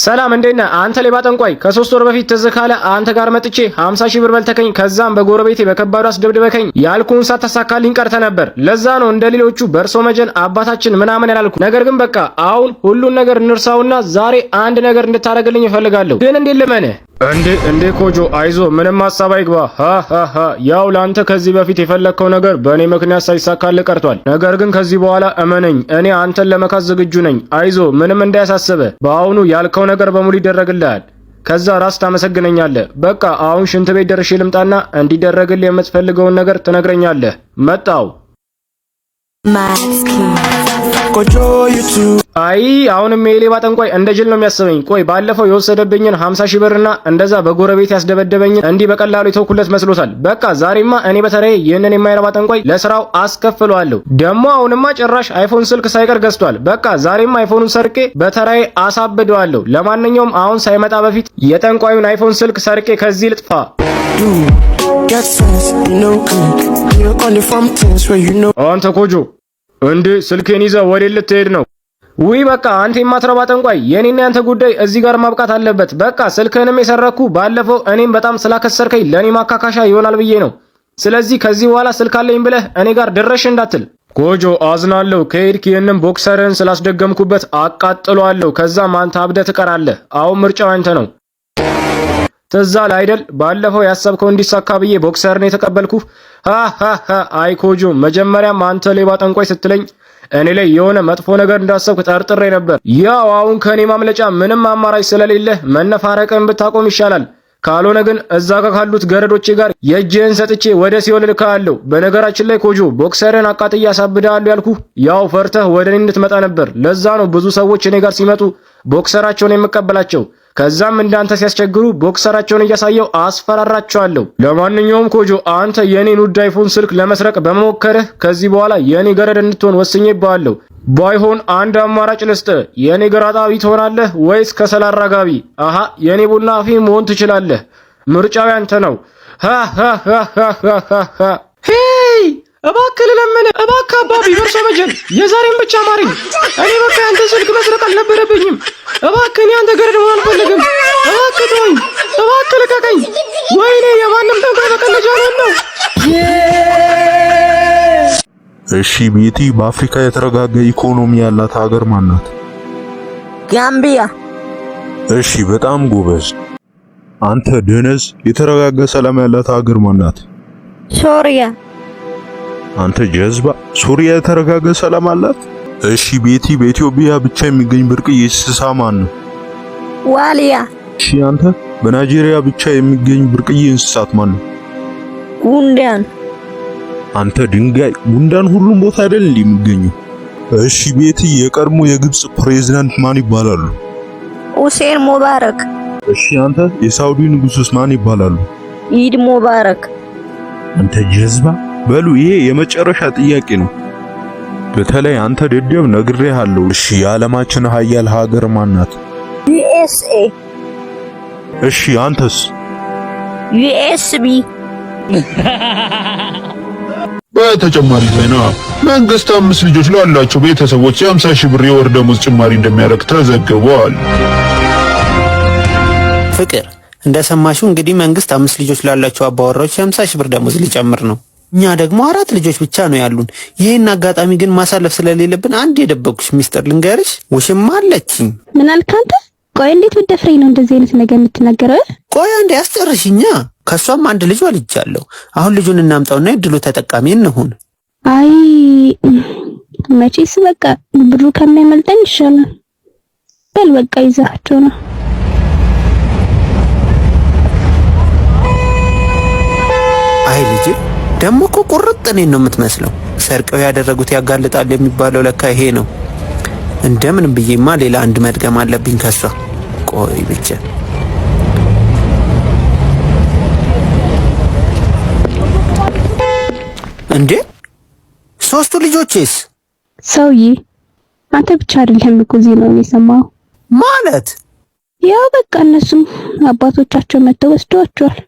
ሰላም እንዴት ነህ አንተ ሌባ ጠንቋይ? ከ3 ወር በፊት ትዝ ካለ አንተ ጋር መጥቼ 50 ሺህ ብር በልተከኝ ከዛም በጎረቤቴ በከባዱ አስደብድበከኝ ያልኩን ሳታሳካልኝ ቀርተ ነበር። ለዛ ነው እንደሌሎቹ በርሶ መጀን አባታችን ምናምን ያላልኩ። ነገር ግን በቃ አሁን ሁሉን ነገር እንርሳውና ዛሬ አንድ ነገር እንድታረግልኝ እፈልጋለሁ። ግን እንዴት ልመንህ? እንዴ ኮጆ አይዞ ምንም ሐሳብ አይግባ። ያው ላንተ ከዚህ በፊት የፈለከው ነገር በእኔ ምክንያት ሳይሳካልህ ቀርቷል። ነገር ግን ከዚህ በኋላ እመነኝ እኔ አንተን ለመካስ ዝግጁ ነኝ። አይዞ ምንም እንዳያሳስበ። በአሁኑ ያልከው ነገር በሙሉ ይደረግልሃል። ከዛ ራስ ታመሰግነኛለህ። በቃ አሁን ሽንት ቤት ደርሼ ልምጣና እንዲደረግልህ የምትፈልገውን ነገር ትነግረኛለህ። መጣው አይ አሁንም የሌባ ጠንቋይ እንደ ጅል ነው የሚያስበኝ። ቆይ ባለፈው የወሰደብኝን 50 ሺህ ብርና እንደዛ በጎረቤት ያስደበደበኝን እንዲህ በቀላሉ የተውኩለት መስሎታል። በቃ ዛሬማ እኔ በተለይ ይህንን የማይረባ ጠንቋይ ለስራው አስከፍለዋለሁ። ደግሞ አሁንማ ጭራሽ አይፎን ስልክ ሳይቀር ገዝቷል። በቃ ዛሬማ አይፎኑን ሰርቄ በተራዬ አሳብደዋለሁ። ለማንኛውም አሁን ሳይመጣ በፊት የጠንቋዩን አይፎን ስልክ ሰርቄ ከዚህ ልጥፋ። አንተ ኮጆ እንዴ ስልኬን ይዘህ ወዴት ልትሄድ ነው? ውይ በቃ አንተ የማትረባ ጠንቋይ፣ የኔና ያንተ ጉዳይ እዚህ ጋር ማብቃት አለበት። በቃ ስልክህንም የሰረኩ ባለፈው እኔም በጣም ስላከሰርከኝ ለኔ ማካካሻ ይሆናል ብዬ ነው። ስለዚህ ከዚህ በኋላ ስልክ አለኝ ብለህ እኔ ጋር ድረሽ እንዳትል። ኮጆ አዝናለሁ። ከሄድክ ይህንን ቦክሰርህን ስላስደገምኩበት አቃጥሏለሁ። ከዛም አንተ አብደህ ትቀራለህ። አሁን ምርጫው አንተ ነው። ትዝ አለህ አይደል? ባለፈው ያሰብከው እንዲሳካ ብዬ ቦክሰርን የተቀበልኩ። አይ ኮጆ መጀመሪያም አንተ ሌባ ጠንቋይ ስትለኝ እኔ ላይ የሆነ መጥፎ ነገር እንዳሰብክ ጠርጥሬ ነበር። ያው አሁን ከኔ ማምለጫ ምንም አማራጭ ስለሌለ መነፋረቅን ብታቆም ይሻላል። ካልሆነ ግን እዛ ጋር ካሉት ገረዶቼ ጋር የእጅህን ሰጥቼ ወደ ሲኦል ልካለሁ። በነገራችን ላይ ኮጆ ቦክሰርን አቃጥዬ አሳብዳለሁ ያልኩ ያው ፈርተህ ወደ እኔ እንድትመጣ ነበር። ለዛ ነው ብዙ ሰዎች እኔ ጋር ሲመጡ ቦክሰራቸውን የምቀበላቸው። ከዛም እንዳንተ ሲያስቸግሩ ቦክሰራቸውን እያሳየው አስፈራራቸዋለሁ። ለማንኛውም ኮጆ አንተ የኔን ውድ አይፎን ስልክ ለመስረቅ በመሞከርህ ከዚህ በኋላ የኔ ገረድ እንድትሆን ወስኜብሃለሁ። ባይሆን አንድ አማራጭ ልስጥ። የኔ ግራ አጣቢ ትሆናለህ ወይስ ከሰል አራጋቢ? የኔ ቡና አፊ መሆን ትችላለህ። ምርጫው ያንተ ነው። ሄይ እባክህ ለምን እባክህ አባቢ በርሶ መጀን የዛሬን ብቻ ማረኝ። እኔ በቃ ያንተ ስልክ መስረቅ አልነበረብኝም። እባክህ እኔ አንተ ገረድ መሆን አልፈልግም። እባክህ ተወኝ፣ እባክህ ልቀቀኝ። ወይኔ የማንም ጠንቋይ በቀለጃ ነው። እሺ ቤቲ በአፍሪካ የተረጋጋ ኢኮኖሚ ያላት ሀገር ማናት? ጋምቢያ። እሺ በጣም ጎበዝ። አንተ ደነዝ የተረጋጋ ሰላም ያላት ሀገር ማናት? ሶሪያ። አንተ ጀዝባ ሱሪያ የተረጋጋ ሰላም አላት? እሺ ቤቲ በኢትዮጵያ ብቻ የሚገኝ ብርቅዬ እንስሳ ማን ነው? ዋሊያ። እሺ አንተ በናይጄሪያ ብቻ የሚገኝ ብርቅዬ እንስሳት ማን ነው? ጉንዳን። አንተ ድንጋይ ጉንዳን ሁሉም ቦታ አይደል የሚገኘው? እሺ ቤቲ የቀድሞ የግብጽ ፕሬዝዳንት ማን ይባላሉ? ሁሴን ሙባረክ። እሺ አንተ የሳውዲ ንጉሥስ ማን ይባላሉ? ኢድ ሙባረክ። አንተ ጀዝባ በሉ ይሄ የመጨረሻ ጥያቄ ነው። በተለይ አንተ ደደብ ነግሬሃለሁ። እሺ የዓለማችን ሀያል ሀገር ማናት? ዩኤስኤ። እሺ አንተስ? ዩኤስቢ። በተጨማሪ ዜና መንግስት 5 ልጆች ላላቸው ቤተሰቦች የ50 ሺህ ብር የወር ደመወዝ ጭማሪ እንደሚያደርግ ተዘግቧል። ፍቅር እንደሰማሽው እንግዲህ መንግስት 5 ልጆች ላላቸው አባወራዎች 50 ሺህ ብር ደመወዝ ሊጨምር ነው። እኛ ደግሞ 4 ልጆች ብቻ ነው ያሉን። ይሄን አጋጣሚ ግን ማሳለፍ ስለሌለብን አንድ የደበኩሽ ሚስጥር ልንገርሽ። ውሽማ አለችኝ። ምን አልክ አንተ? ቆይ እንዴት ብትደፍረኝ ነው እንደዚህ አይነት ነገር የምትናገረው? ቆይ አንዴ አስጨርሽኛ። ከሷም አንድ ልጅ ወልጃለሁ። አሁን ልጁን እናምጣውና እድሉ ተጠቃሚ እንሁን። አይ መቼስ በቃ ብሩ ከሚያመልጠኝ ይሻላል። በል በቃ ይዛቸው ነው። አይ ልጅ ደሞ እኮ ቁርጥ እኔን ነው የምትመስለው። ሰርቀው ያደረጉት ያጋልጣል የሚባለው ለካ ይሄ ነው። እንደምን ብዬማ ሌላ አንድ መድገም አለብኝ ከሷ። ቆይ ብቻ እንዴ 3ቱ ልጆችስ? ሰውዬ አንተ ብቻ አይደለም እኮ ዜናውን የሰማው። ማለት ያው በቃ እነሱም አባቶቻቸው መተው ወስደዋቸዋል።